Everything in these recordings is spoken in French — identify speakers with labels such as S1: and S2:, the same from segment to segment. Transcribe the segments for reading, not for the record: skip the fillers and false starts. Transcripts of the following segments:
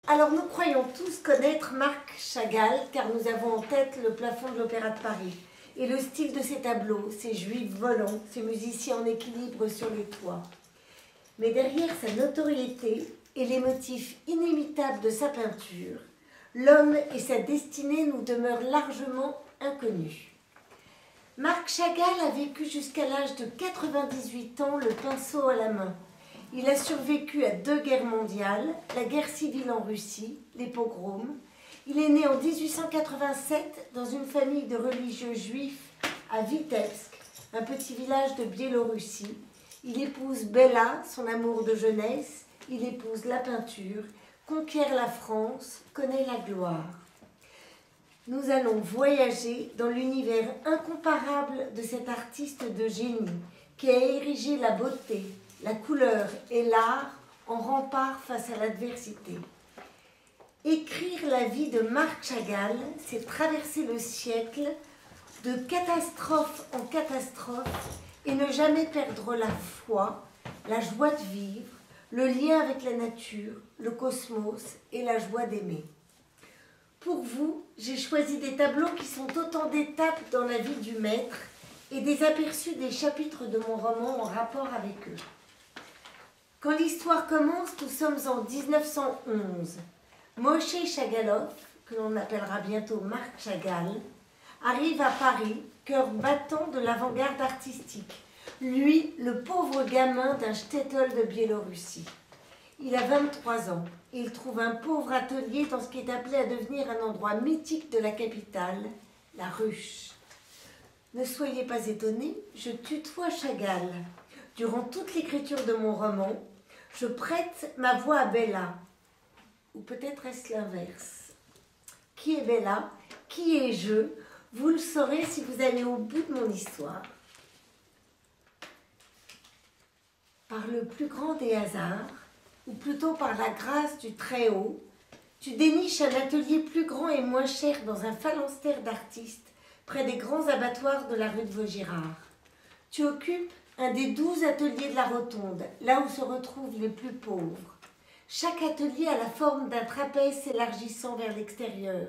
S1: Alors nous croyons tous connaître Marc Chagall, car nous avons en tête le plafond de l'Opéra de Paris. Et le style de ses tableaux, ses juifs volants, ses musiciens en équilibre sur les toits. Mais derrière sa notoriété et les motifs inimitables de sa peinture, l'homme et sa destinée nous demeurent largement inconnus. Marc Chagall a vécu jusqu'à l'âge de 98 ans le pinceau à la main. Il a survécu à 2 guerres mondiales, la guerre civile en Russie, les pogroms. Il est né en 1887 dans une famille de religieux juifs à Vitebsk, un petit village de Biélorussie. Il épouse Bella, son amour de jeunesse, il épouse la peinture, conquiert la France, connaît la gloire. Nous allons voyager dans l'univers incomparable de cet artiste de génie qui a érigé la beauté, la couleur et l'art en rempart face à l'adversité. Écrire la vie de Marc Chagall, c'est traverser le siècle de catastrophe en catastrophe et ne jamais perdre la foi, la joie de vivre, le lien avec la nature, le cosmos et la joie d'aimer. Pour vous, j'ai choisi des tableaux qui sont autant d'étapes dans la vie du maître et des aperçus des chapitres de mon roman en rapport avec eux. Quand l'histoire commence, nous sommes en 1911. Moshe Chagallov, que l'on appellera bientôt Marc Chagall, arrive à Paris, cœur battant de l'avant-garde artistique. Lui, le pauvre gamin d'un shtetl de Biélorussie. Il a 23 ans et il trouve un pauvre atelier dans ce qui est appelé à devenir un endroit mythique de la capitale, la Ruche. Ne soyez pas étonnés, je tutoie Chagall. Durant toute l'écriture de mon roman, je prête ma voix à Bella. Ou peut-être est-ce l'inverse. Qui est Bella? Qui est je? Vous le saurez si vous allez au bout de mon histoire. Par le plus grand des hasards, ou plutôt par la grâce du Très-Haut, tu déniches un atelier plus grand et moins cher dans un phalanstère d'artistes près des grands abattoirs de la rue de Vaugirard. Tu occupes un des 12 ateliers de la Rotonde, là où se retrouvent les plus pauvres. Chaque atelier a la forme d'un trapèze s'élargissant vers l'extérieur.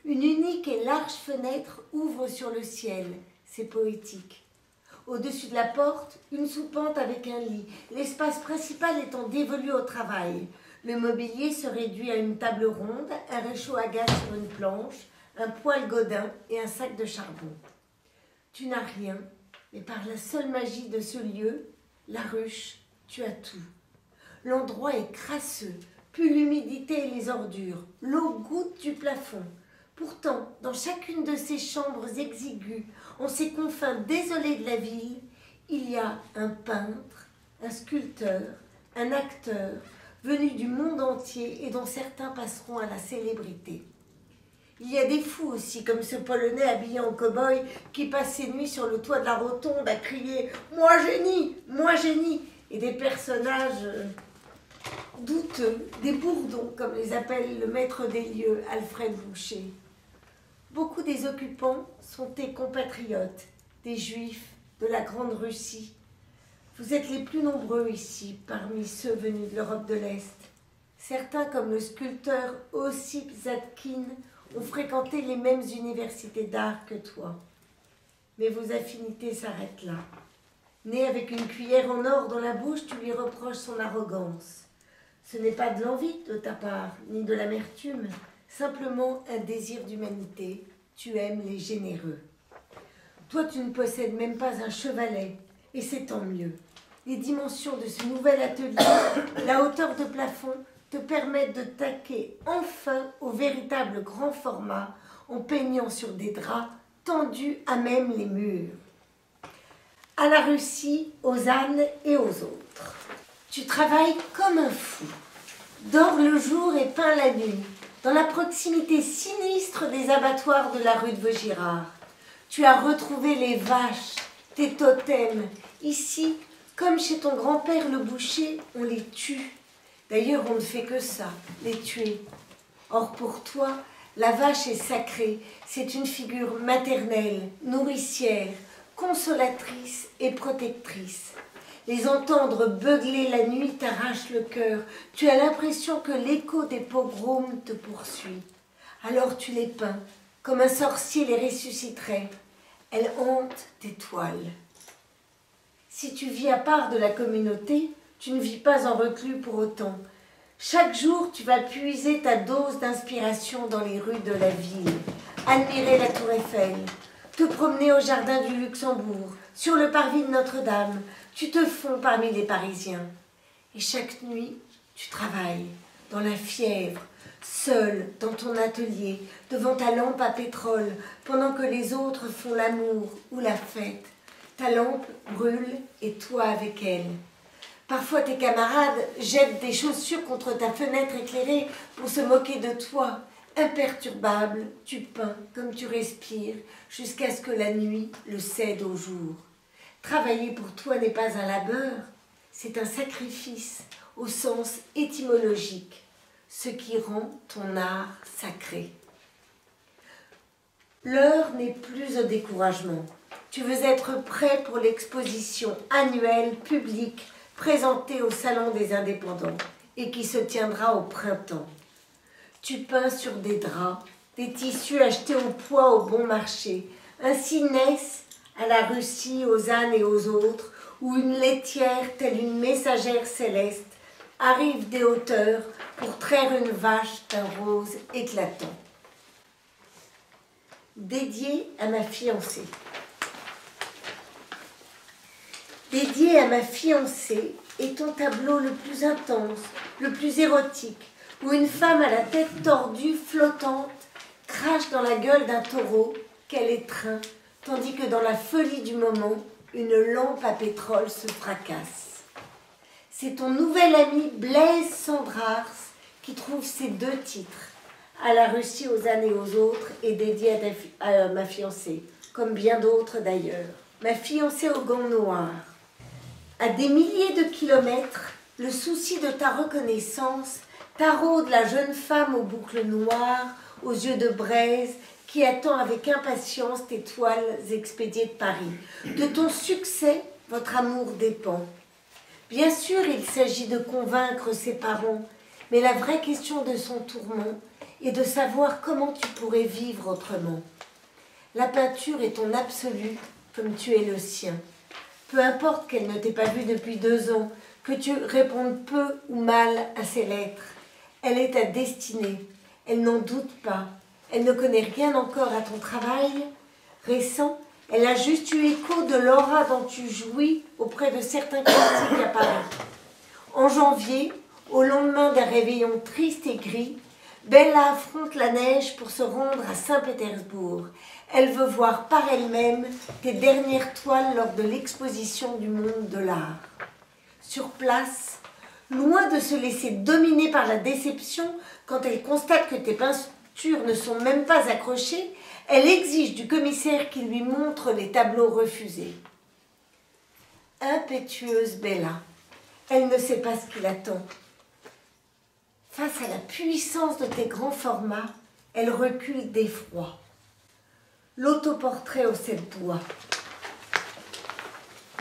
S1: Une unique et large fenêtre ouvre sur le ciel, c'est poétique. Au-dessus de la porte, une soupente avec un lit, l'espace principal étant dévolu au travail. Le mobilier se réduit à une table ronde, un réchaud à gaz sur une planche, un poêle Godin et un sac de charbon. Tu n'as rien, mais par la seule magie de ce lieu, la ruche, tu as tout. L'endroit est crasseux, pue l'humidité et les ordures, l'eau goutte du plafond. Pourtant, dans chacune de ces chambres exiguës, en ces confins désolés de la ville, il y a un peintre, un sculpteur, un acteur, venus du monde entier et dont certains passeront à la célébrité. Il y a des fous aussi, comme ce Polonais habillé en cow-boy qui passe ses nuits sur le toit de la Rotonde à crier « Moi génie, moi génie !» et des personnages douteux, des bourdons, comme les appelle le maître des lieux, Alfred Boucher. Beaucoup des occupants sont tes compatriotes, des Juifs de la Grande Russie. Vous êtes les plus nombreux ici, parmi ceux venus de l'Europe de l'Est. Certains, comme le sculpteur Ossip Zadkine, ont fréquenté les mêmes universités d'art que toi. Mais vos affinités s'arrêtent là. Né avec une cuillère en or dans la bouche, tu lui reproches son arrogance. Ce n'est pas de l'envie de ta part, ni de l'amertume, simplement un désir d'humanité. Tu aimes les généreux. Toi, tu ne possèdes même pas un chevalet, et c'est tant mieux. Les dimensions de ce nouvel atelier, la hauteur de plafond, te permettent de taquer enfin au véritable grand format en peignant sur des draps tendus à même les murs. À la Russie, aux ânes et aux autres. Tu travailles comme un fou, dors le jour et peins la nuit, dans la proximité sinistre des abattoirs de la rue de Vaugirard. Tu as retrouvé les vaches, tes totems. Ici, comme chez ton grand-père le boucher, on les tue. D'ailleurs, on ne fait que ça, les tuer. Or, pour toi, la vache est sacrée. C'est une figure maternelle, nourricière, consolatrice et protectrice. Les entendre beugler la nuit t'arrache le cœur. Tu as l'impression que l'écho des pogroms te poursuit. Alors tu les peins, comme un sorcier les ressusciterait. Elles hantent tes toiles. Si tu vis à part de la communauté, tu ne vis pas en reclus pour autant. Chaque jour, tu vas puiser ta dose d'inspiration dans les rues de la ville, admirer la tour Eiffel, te promener au jardin du Luxembourg, sur le parvis de Notre-Dame. Tu te fonds parmi les Parisiens. Et chaque nuit, tu travailles dans la fièvre, seul dans ton atelier, devant ta lampe à pétrole, pendant que les autres font l'amour ou la fête. Ta lampe brûle et toi avec elle. Parfois tes camarades jettent des chaussures contre ta fenêtre éclairée pour se moquer de toi. Imperturbable, tu peins comme tu respires jusqu'à ce que la nuit le cède au jour. Travailler pour toi n'est pas un labeur, c'est un sacrifice au sens étymologique, ce qui rend ton art sacré. L'heure n'est plus au découragement. Tu veux être prêt pour l'exposition annuelle publique présentée au Salon des Indépendants et qui se tiendra au printemps. Tu peins sur des draps, des tissus achetés au poids au bon marché. Ainsi naissent, à la Russie, aux ânes et aux autres, où une laitière, telle une messagère céleste, arrive des hauteurs pour traire une vache d'un rose éclatant. Dédié à ma fiancée. Dédié à ma fiancée est ton tableau le plus intense, le plus érotique, où une femme à la tête tordue, flottante, crache dans la gueule d'un taureau qu'elle étreint, tandis que dans la folie du moment, une lampe à pétrole se fracasse. C'est ton nouvel ami Blaise Cendrars qui trouve ces deux titres, à la Russie, aux ânes et aux autres, et dédié à ma fiancée, comme bien d'autres d'ailleurs. Ma fiancée aux gants noirs. À des milliers de kilomètres, le souci de ta reconnaissance taraude la jeune femme aux boucles noires, aux yeux de braise, qui attend avec impatience tes toiles expédiées de Paris. De ton succès, votre amour dépend. Bien sûr, il s'agit de convaincre ses parents, mais la vraie question de son tourment est de savoir comment tu pourrais vivre autrement. La peinture est ton absolu, comme tu es le sien. Peu importe qu'elle ne t'ait pas vu depuis 2 ans, que tu répondes peu ou mal à ses lettres. Elle est ta destinée, elle n'en doute pas. Elle ne connaît rien encore à ton travail récent. Elle a juste eu écho de l'aura dont tu jouis auprès de certains critiques à Paris. En janvier, au lendemain d'un réveillon triste et gris, Bella affronte la neige pour se rendre à Saint-Pétersbourg. Elle veut voir par elle-même tes dernières toiles lors de l'exposition du monde de l'art. Sur place, loin de se laisser dominer par la déception quand elle constate que tes peintures ne sont même pas accrochées, elle exige du commissaire qu'il lui montre les tableaux refusés. Impétueuse Bella, elle ne sait pas ce qui l'attend. Face à la puissance de tes grands formats, elle recule d'effroi. L'autoportrait aux 7 doigts.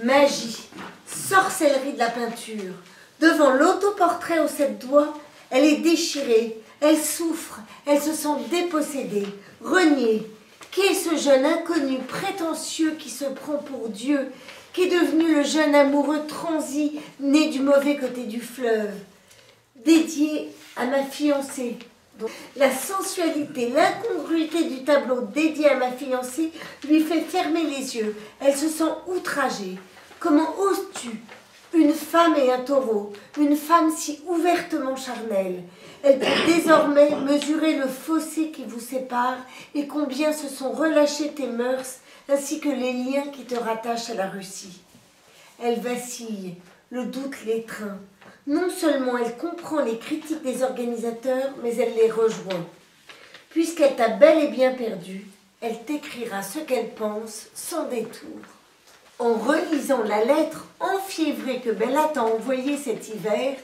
S1: Magie, sorcellerie de la peinture. Devant l'autoportrait aux 7 doigts, elle est déchirée, elle souffre, elle se sent dépossédée, reniée. Qui est ce jeune inconnu prétentieux qui se prend pour Dieu, qui est devenu le jeune amoureux transi, né du mauvais côté du fleuve? Dédié à ma fiancée. Donc, la sensualité, l'incongruité du tableau dédié à ma fiancée lui fait fermer les yeux. Elle se sent outragée. Comment oses-tu? Une femme et un taureau, une femme si ouvertement charnelle. Elle peut désormais mesurer le fossé qui vous sépare et combien se sont relâchées tes mœurs ainsi que les liens qui te rattachent à la Russie. Elle vacille, le doute l'étreint. Non seulement elle comprend les critiques des organisateurs, mais elle les rejoint. Puisqu'elle t'a bel et bien perdu, elle t'écrira ce qu'elle pense sans détour. En relisant la lettre enfiévrée que Bella t'a envoyée cet hiver,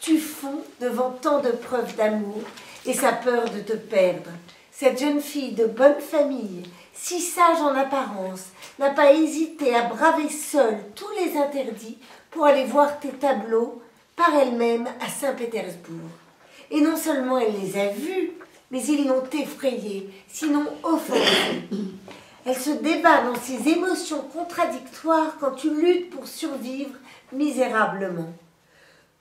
S1: tu fonds devant tant de preuves d'amour et sa peur de te perdre. Cette jeune fille de bonne famille, si sage en apparence, n'a pas hésité à braver seule tous les interdits pour aller voir tes tableaux par elle-même à Saint-Pétersbourg. Et non seulement elle les a vus, mais ils l'ont effrayée, sinon offensée. Elle se débat dans ses émotions contradictoires quand tu luttes pour survivre misérablement.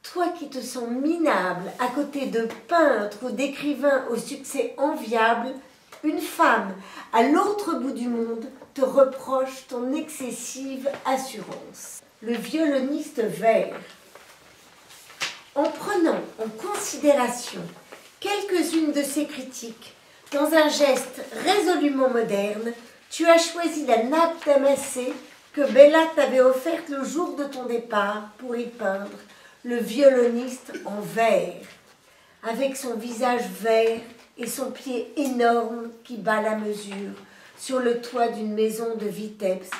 S1: Toi qui te sens minable à côté de peintres ou d'écrivains au succès enviable, une femme à l'autre bout du monde te reproche ton excessive assurance. Le violoniste vert. En prenant en considération quelques-unes de ces critiques, dans un geste résolument moderne, tu as choisi la nappe damassée que Bella t'avait offerte le jour de ton départ pour y peindre le violoniste en verre, avec son visage vert et son pied énorme qui bat la mesure sur le toit d'une maison de Vitebsk.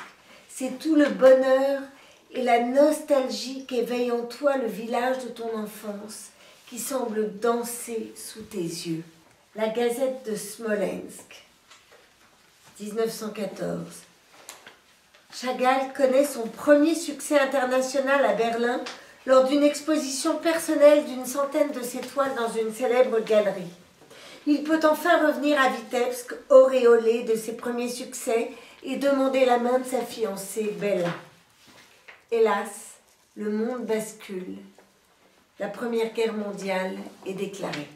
S1: C'est tout le bonheur et la nostalgie qu'éveille en toi le village de ton enfance qui semble danser sous tes yeux. La Gazette de Smolensk, 1914. Chagall connaît son premier succès international à Berlin lors d'une exposition personnelle d'une centaine de ses toiles dans une célèbre galerie. Il peut enfin revenir à Vitebsk, auréolé de ses premiers succès, et demander la main de sa fiancée, Bella. Hélas, le monde bascule. La Première Guerre mondiale est déclarée.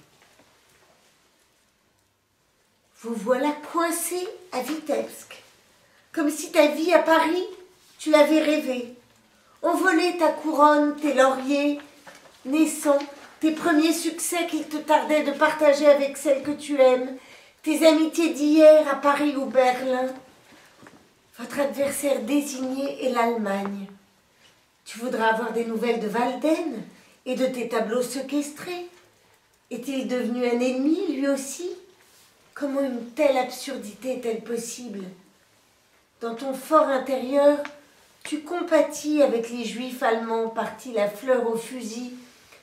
S1: Vous voilà coincé à Vitebsk, comme si ta vie à Paris, tu l'avais rêvée. Envoler ta couronne, tes lauriers naissants, tes premiers succès qu'il te tardait de partager avec celle que tu aimes, tes amitiés d'hier à Paris ou Berlin. Votre adversaire désigné est l'Allemagne. Tu voudras avoir des nouvelles de Walden et de tes tableaux séquestrés. Est-il devenu un ennemi, lui aussi? Comment une telle absurdité est-elle possible? Dans ton fort intérieur, tu compatis avec les Juifs allemands partis la fleur au fusil,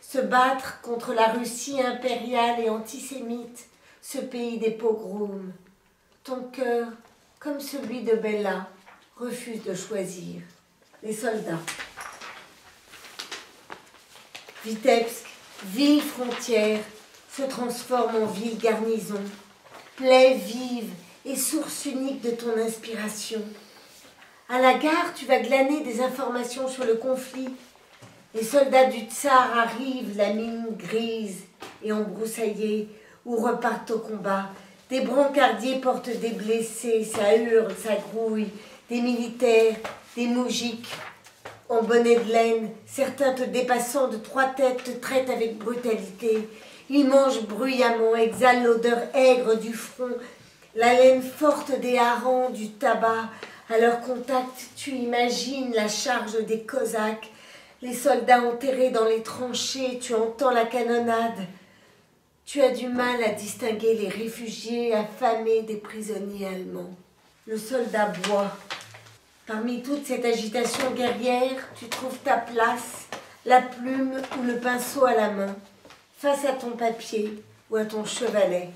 S1: se battre contre la Russie impériale et antisémite, ce pays des pogroms. Ton cœur, comme celui de Bella, refuse de choisir. Les soldats. Vitebsk, ville frontière, se transforme en ville garnison, plaie vive et source unique de ton inspiration. À la gare, tu vas glaner des informations sur le conflit. Les soldats du tsar arrivent, la mine grise et embroussaillée, ou repartent au combat. Des brancardiers portent des blessés, ça hurle, ça grouille. Des militaires, des moujiks en bonnet de laine, certains te dépassant de 3 têtes te traitent avec brutalité. Ils mangent bruyamment, exhalent l'odeur aigre du front, la laine forte des harengs, du tabac. À leur contact, tu imagines la charge des Cosaques, les soldats enterrés dans les tranchées, tu entends la canonnade. Tu as du mal à distinguer les réfugiés affamés des prisonniers allemands. Le soldat boit. Parmi toute cette agitation guerrière, tu trouves ta place, la plume ou le pinceau à la main, face à ton papier ou à ton chevalet.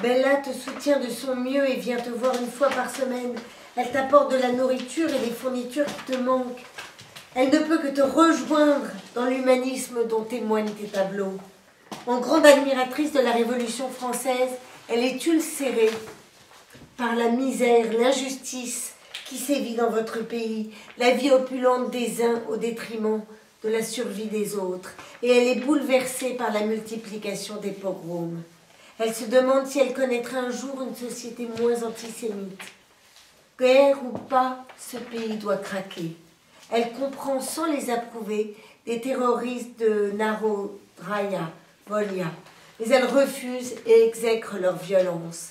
S1: Bella te soutient de son mieux et vient te voir une fois par semaine. Elle t'apporte de la nourriture et des fournitures qui te manquent. Elle ne peut que te rejoindre dans l'humanisme dont témoignent tes tableaux. En grande admiratrice de la Révolution française, elle est ulcérée par la misère, l'injustice qui sévit dans votre pays, la vie opulente des uns au détriment de la survie des autres. Et elle est bouleversée par la multiplication des pogroms. Elle se demande si elle connaîtra un jour une société moins antisémite. Guerre ou pas, ce pays doit craquer. Elle comprend sans les approuver des terroristes de Narodraya, Volia, mais elle refuse et exècre leur violence.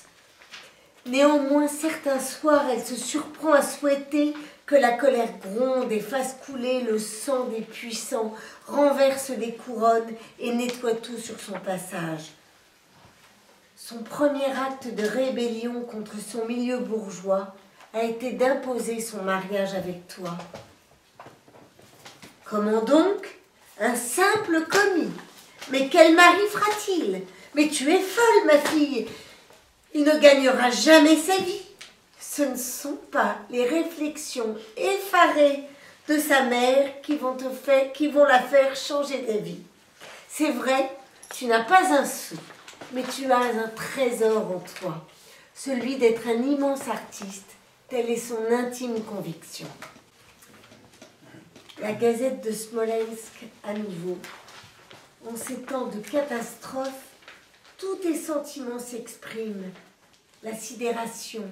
S1: Néanmoins, certains soirs, elle se surprend à souhaiter que la colère gronde et fasse couler le sang des puissants, renverse des couronnes et nettoie tout sur son passage. Son premier acte de rébellion contre son milieu bourgeois a été d'imposer son mariage avec toi. Comment donc? Un simple commis. Mais quel mari fera-t-il? Mais tu es folle, ma fille. Il ne gagnera jamais sa vie. Ce ne sont pas les réflexions effarées de sa mère qui vont la faire changer d'avis. C'est vrai, tu n'as pas un sou, mais tu as un trésor en toi, celui d'être un immense artiste, telle est son intime conviction. La Gazette de Smolensk, à nouveau. En ces temps de catastrophe, tous tes sentiments s'expriment. La sidération,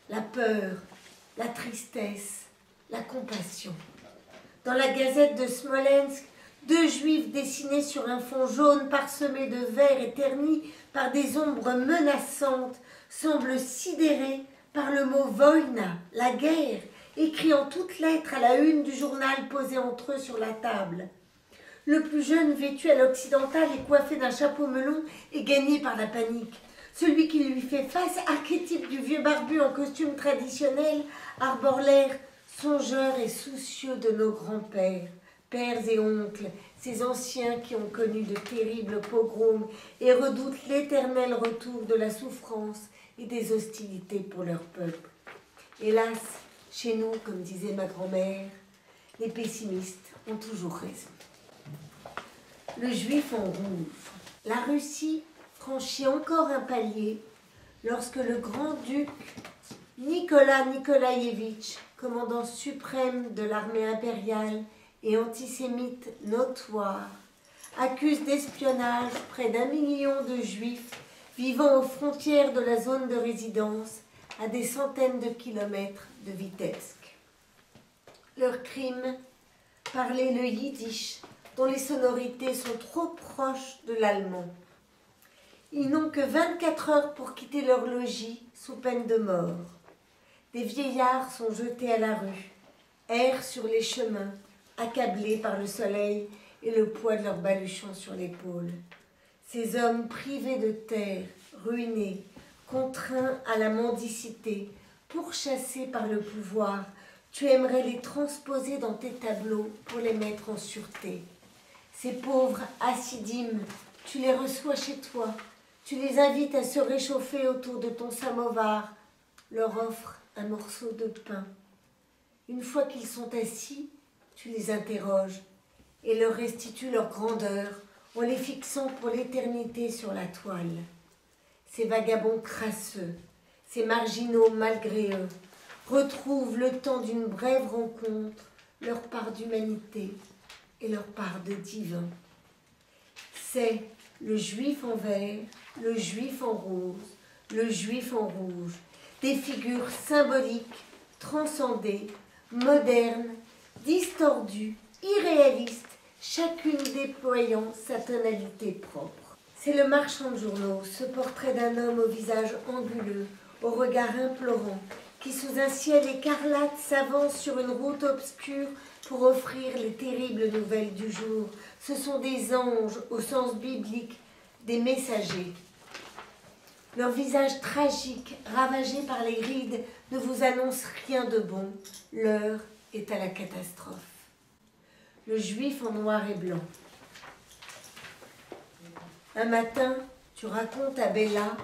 S1: la peur, la tristesse, la compassion. Dans la Gazette de Smolensk, 2 juifs dessinés sur un fond jaune parsemé de verre et ternis par des ombres menaçantes semblent sidérés par le mot « Voïna », la guerre, écrit en toutes lettres à la une du journal posé entre eux sur la table. Le plus jeune, vêtu à l'occidental et coiffé d'un chapeau melon, est gagné par la panique. Celui qui lui fait face, archétype du vieux barbu en costume traditionnel, arbore l'air songeur et soucieux de nos grands-pères, pères et oncles, ces anciens qui ont connu de terribles pogroms et redoutent l'éternel retour de la souffrance et des hostilités pour leur peuple. Hélas, chez nous, comme disait ma grand-mère, les pessimistes ont toujours raison. Le juif en rouge. La Russie franchit encore un palier lorsque le grand-duc Nicolas Nikolaïevitch, commandant suprême de l'armée impériale et antisémite notoire, accuse d'espionnage près d'1 million de juifs vivant aux frontières de la zone de résidence à des centaines de kilomètres de Vitebsk. Leur crime, parler le yiddish, dont les sonorités sont trop proches de l'allemand. Ils n'ont que 24 heures pour quitter leur logis sous peine de mort. Des vieillards sont jetés à la rue, errent sur les chemins, accablés par le soleil et le poids de leurs baluchons sur l'épaule. Ces hommes privés de terre, ruinés, contraints à la mendicité, pourchassés par le pouvoir, tu aimerais les transposer dans tes tableaux pour les mettre en sûreté. Ces pauvres hassidim, tu les reçois chez toi, tu les invites à se réchauffer autour de ton samovar, leur offres un morceau de pain. Une fois qu'ils sont assis, tu les interroges et leur restitues leur grandeur en les fixant pour l'éternité sur la toile. Ces vagabonds crasseux, ces marginaux malgré eux, retrouvent le temps d'une brève rencontre leur part d'humanité et leur part de divin. C'est le juif en vert, le juif en rose, le juif en rouge, des figures symboliques, transcendées, modernes, distordues, irréalistes, chacune déployant sa tonalité propre. C'est le marchand de journaux, ce portrait d'un homme au visage anguleux, au regard implorant, qui sous un ciel écarlate s'avance sur une route obscure pour offrir les terribles nouvelles du jour. Ce sont des anges au sens biblique, des messagers. Leur visage tragique, ravagé par les rides, ne vous annonce rien de bon. L'heure est à la catastrophe. Le juif en noir et blanc. Un matin, tu racontes à Bella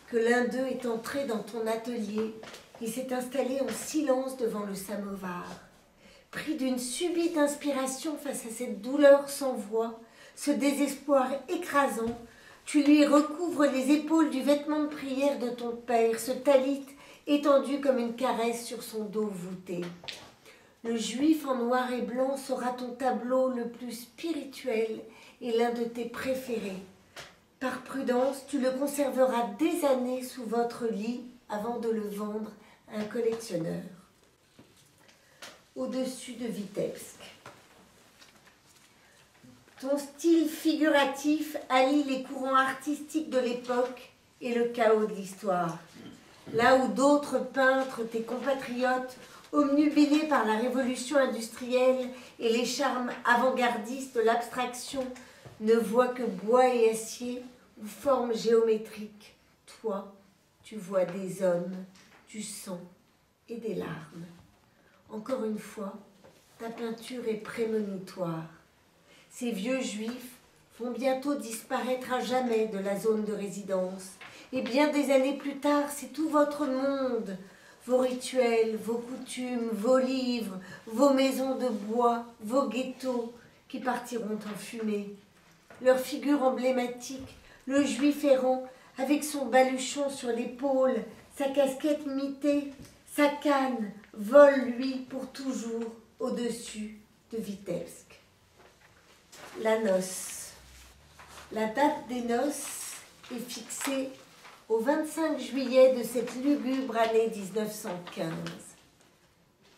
S1: que l'un d'eux est entré dans ton atelier et s'est installé en silence devant le samovar. Pris d'une subite inspiration face à cette douleur sans voix, ce désespoir écrasant, tu lui recouvres les épaules du vêtement de prière de ton père, ce talit étendu comme une caresse sur son dos voûté. Le juif en noir et blanc sera ton tableau le plus spirituel et l'un de tes préférés. Par prudence, tu le conserveras des années sous votre lit avant de le vendre à un collectionneur. Au-dessus de Vitebsk. Ton style figuratif allie les courants artistiques de l'époque et le chaos de l'histoire. Là où d'autres peintres, tes compatriotes, obnubilés par la révolution industrielle et les charmes avant-gardistes de l'abstraction, ne voient que bois et acier ou formes géométriques, toi, tu vois des hommes, du sang et des larmes. Encore une fois, ta peinture est prémonitoire. Ces vieux juifs vont bientôt disparaître à jamais de la zone de résidence. Et bien des années plus tard, c'est tout votre monde, vos rituels, vos coutumes, vos livres, vos maisons de bois, vos ghettos qui partiront en fumée. Leur figure emblématique, le juif errant, avec son baluchon sur l'épaule, sa casquette mitée, sa canne, vole, lui, pour toujours, au-dessus de Vitebsk. La noce. La date des noces est fixée au 25 juillet de cette lugubre année 1915.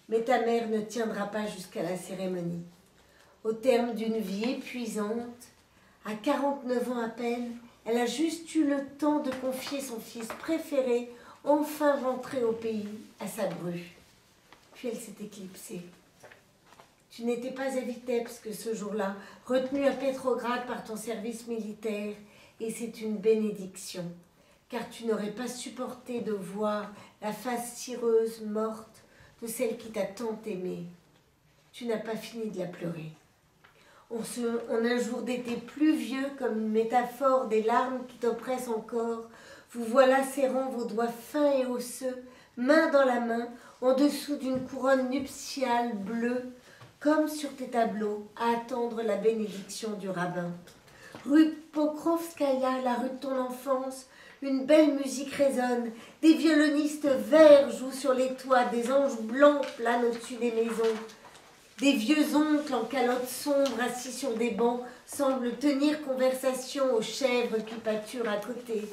S1: Mais ta mère ne tiendra pas jusqu'à la cérémonie. Au terme d'une vie épuisante, à 49 ans à peine, elle a juste eu le temps de confier son fils préféré, enfin rentré au pays, à sa bru. Puis elle s'est éclipsée. Tu n'étais pas à Vitebsk ce jour-là, retenu à Petrograd par ton service militaire, et c'est une bénédiction, car tu n'aurais pas supporté de voir la face cireuse, morte, de celle qui t'a tant aimée. Tu n'as pas fini de la pleurer. En un jour d'été pluvieux, comme une métaphore des larmes qui t'oppressent encore, vous voilà serrant vos doigts fins et osseux, main dans la main, en dessous d'une couronne nuptiale bleue, comme sur tes tableaux, à attendre la bénédiction du rabbin. Rue Pokrovskaya, la rue de ton enfance, une belle musique résonne, des violonistes verts jouent sur les toits, des anges blancs planent au-dessus des maisons. Des vieux oncles en calotte sombre assis sur des bancs semblent tenir conversation aux chèvres qui pâturent à côté.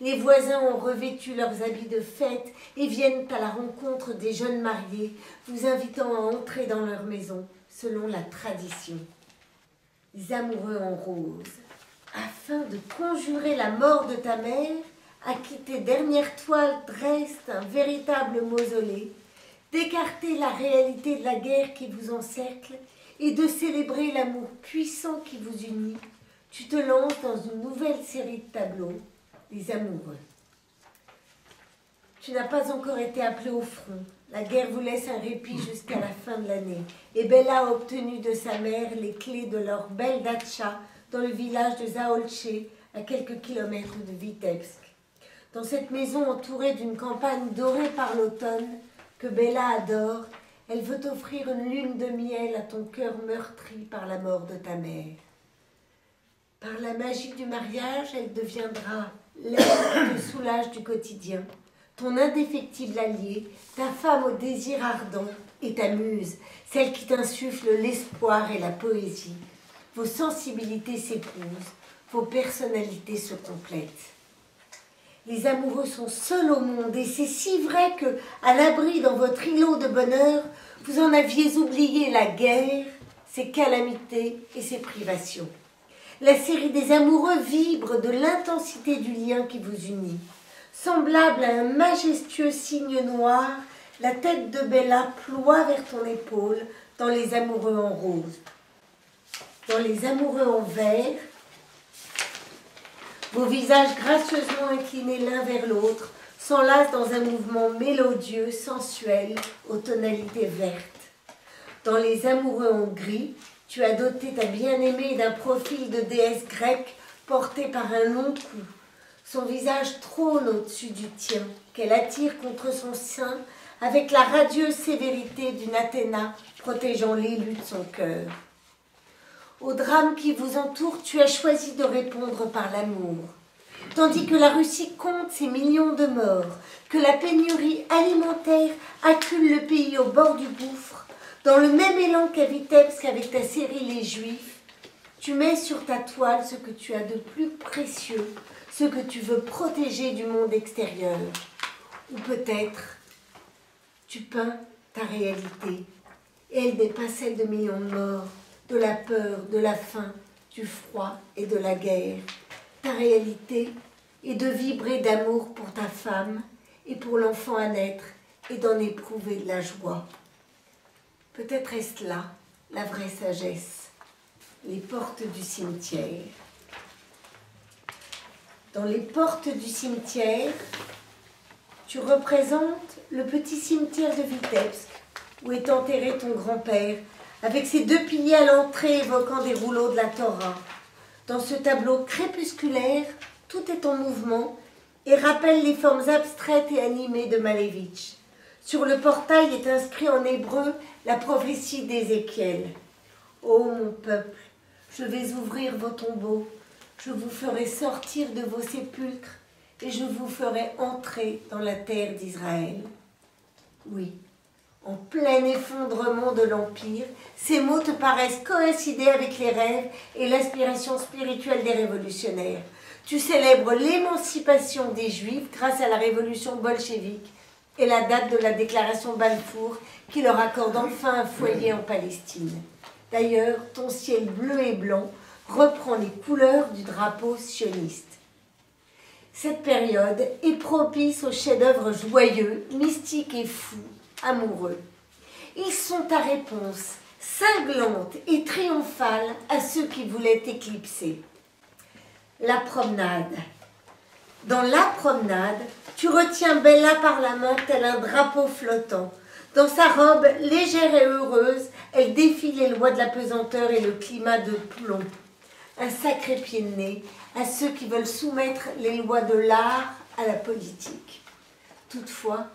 S1: Les voisins ont revêtu leurs habits de fête et viennent à la rencontre des jeunes mariés, vous invitant à entrer dans leur maison, selon la tradition. Les amoureux en rose, afin de conjurer la mort de ta mère, à qui tes dernières toiles dressent un véritable mausolée, d'écarter la réalité de la guerre qui vous encercle et de célébrer l'amour puissant qui vous unit, tu te lances dans une nouvelle série de tableaux, les amoureux. Tu n'as pas encore été appelé au front. La guerre vous laisse un répit jusqu'à la fin de l'année. Et Bella a obtenu de sa mère les clés de leur belle datcha dans le village de Zaolche, à quelques kilomètres de Vitebsk. Dans cette maison entourée d'une campagne dorée par l'automne, que Bella adore, elle veut t'offrir une lune de miel à ton cœur meurtri par la mort de ta mère. Par la magie du mariage, elle deviendra l'aide qui te soulage du quotidien, ton indéfectible allié, ta femme au désir ardent et ta muse, celle qui t'insuffle l'espoir et la poésie. Vos sensibilités s'épousent, vos personnalités se complètent. Les amoureux sont seuls au monde et c'est si vrai que, à l'abri dans votre îlot de bonheur, vous en aviez oublié la guerre, ses calamités et ses privations. La série des amoureux vibre de l'intensité du lien qui vous unit. Semblable à un majestueux cygne noir, la tête de Bella ploie vers ton épaule dans les amoureux en rose. Dans les amoureux en vert, vos visages gracieusement inclinés l'un vers l'autre s'enlacent dans un mouvement mélodieux, sensuel, aux tonalités vertes. Dans les amoureux en gris, tu as doté ta bien-aimée d'un profil de déesse grecque porté par un long cou. Son visage trône au-dessus du tien, qu'elle attire contre son sein avec la radieuse sévérité d'une Athéna protégeant l'élu de son cœur. Au drame qui vous entoure, tu as choisi de répondre par l'amour. Tandis que la Russie compte ses millions de morts, que la pénurie alimentaire accule le pays au bord du gouffre, dans le même élan qu'à Vitebsk avec ta série Les Juifs, tu mets sur ta toile ce que tu as de plus précieux, ce que tu veux protéger du monde extérieur. Ou peut-être, tu peins ta réalité, et elle n'est pas celle de millions de morts, de la peur, de la faim, du froid et de la guerre. Ta réalité est de vibrer d'amour pour ta femme et pour l'enfant à naître et d'en éprouver de la joie. Peut-être est-ce là la vraie sagesse, les portes du cimetière. Dans les portes du cimetière, tu représentes le petit cimetière de Vitebsk, où est enterré ton grand-père, avec ses deux piliers à l'entrée évoquant des rouleaux de la Torah. Dans ce tableau crépusculaire, tout est en mouvement et rappelle les formes abstraites et animées de Malevitch. Sur le portail est inscrit en hébreu la prophétie d'Ézéchiel. Ô mon peuple, je vais ouvrir vos tombeaux, je vous ferai sortir de vos sépulcres et je vous ferai entrer dans la terre d'Israël. Oui, en plein effondrement de l'Empire, ces mots te paraissent coïncider avec les rêves et l'aspiration spirituelle des révolutionnaires. Tu célèbres l'émancipation des Juifs grâce à la révolution bolchevique et la date de la déclaration Balfour qui leur accorde enfin un foyer en Palestine. D'ailleurs, ton ciel bleu et blanc reprend les couleurs du drapeau sioniste. Cette période est propice aux chefs-d'œuvre joyeux, mystiques et fous, amoureux. Ils sont ta réponse, cinglante et triomphale à ceux qui voulaient t'éclipser. La promenade. Dans la promenade, tu retiens Bella par la main tel un drapeau flottant. Dans sa robe légère et heureuse, elle défie les lois de la pesanteur et le climat de plomb. Un sacré pied de nez à ceux qui veulent soumettre les lois de l'art à la politique. Toutefois,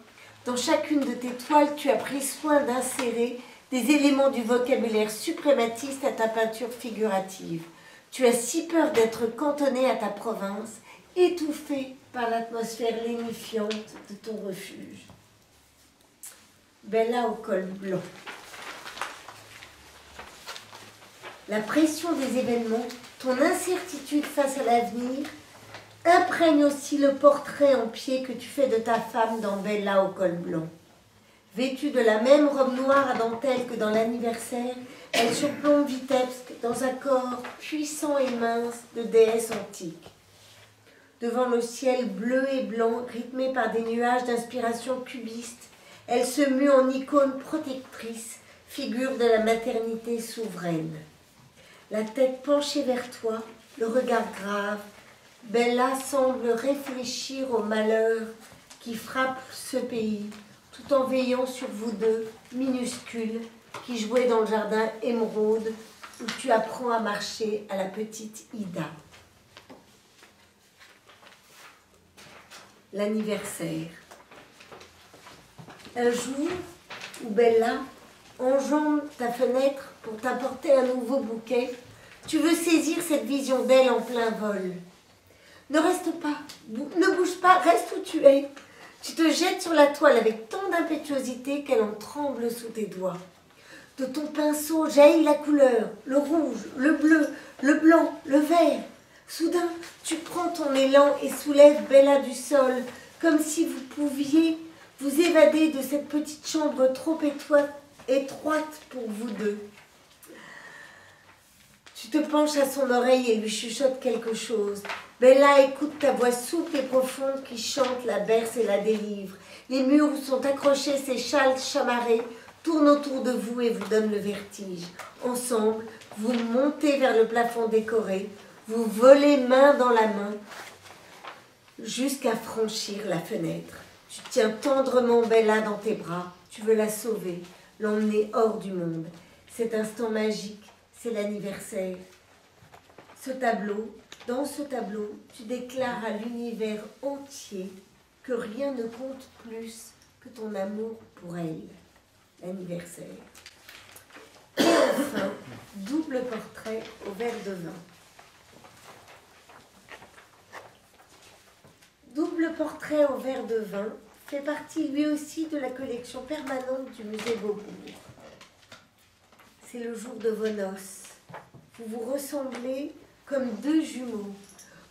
S1: dans chacune de tes toiles, tu as pris soin d'insérer des éléments du vocabulaire suprématiste à ta peinture figurative. Tu as si peur d'être cantonné à ta province, étouffé par l'atmosphère lénifiante de ton refuge. Bella au col blanc. La pression des événements, ton incertitude face à l'avenir, imprègne aussi le portrait en pied que tu fais de ta femme dans Bella au col blanc. Vêtue de la même robe noire à dentelle que dans l'anniversaire, elle surplombe Vitebsk dans un corps puissant et mince de déesse antique. Devant le ciel bleu et blanc, rythmé par des nuages d'inspiration cubiste, elle se mue en icône protectrice, figure de la maternité souveraine. La tête penchée vers toi, le regard grave, Bella semble réfléchir au malheur qui frappe ce pays, tout en veillant sur vous deux, minuscules, qui jouaient dans le jardin émeraude où tu apprends à marcher à la petite Ida. L'anniversaire. Un jour où Bella enjambe ta fenêtre pour t'apporter un nouveau bouquet, tu veux saisir cette vision d'elle en plein vol. Ne reste pas, ne bouge pas, reste où tu es. Tu te jettes sur la toile avec tant d'impétuosité qu'elle en tremble sous tes doigts. De ton pinceau jaillit la couleur, le rouge, le bleu, le blanc, le vert. Soudain, tu prends ton élan et soulèves Bella du sol, comme si vous pouviez vous évader de cette petite chambre trop étroite pour vous deux. Tu te penches à son oreille et lui chuchotes quelque chose. Bella écoute ta voix souple et profonde qui chante, la berce et la délivre. Les murs où sont accrochés ces châles chamarrés tournent autour de vous et vous donnent le vertige. Ensemble, vous montez vers le plafond décoré, vous volez main dans la main jusqu'à franchir la fenêtre. Tu tiens tendrement Bella dans tes bras, tu veux la sauver, l'emmener hors du monde. Cet instant magique, c'est l'anniversaire. Dans ce tableau, tu déclares à l'univers entier que rien ne compte plus que ton amour pour elle. L'anniversaire. Et enfin, double portrait au verre de vin. Double portrait au verre de vin fait partie lui aussi de la collection permanente du musée Beaubourg. C'est le jour de vos noces. Vous vous ressemblez comme deux jumeaux,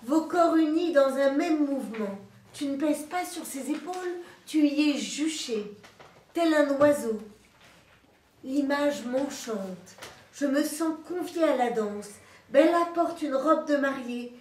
S1: vos corps unis dans un même mouvement. Tu ne pèses pas sur ses épaules, tu y es juché, tel un oiseau. L'image m'enchante. Je me sens confiée à la danse. Bella porte une robe de mariée,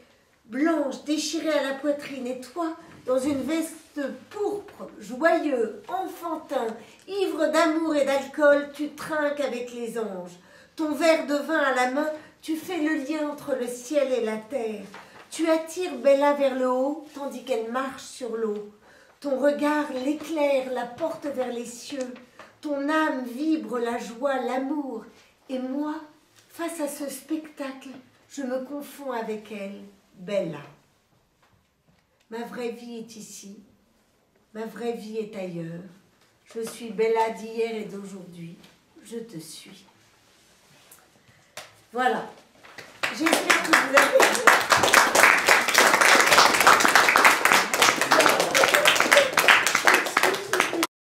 S1: blanche, déchirée à la poitrine, et toi, dans une veste pourpre, joyeux, enfantin, ivre d'amour et d'alcool, tu trinques avec les anges. Ton verre de vin à la main, tu fais le lien entre le ciel et la terre. Tu attires Bella vers le haut, tandis qu'elle marche sur l'eau. Ton regard l'éclaire, la porte vers les cieux. Ton âme vibre la joie, l'amour. Et moi, face à ce spectacle, je me confonds avec elle, Bella. Ma vraie vie est ici, ma vraie vie est ailleurs. Je suis Bella d'hier et d'aujourd'hui. Je te suis. Voilà. J'espère que vous avez...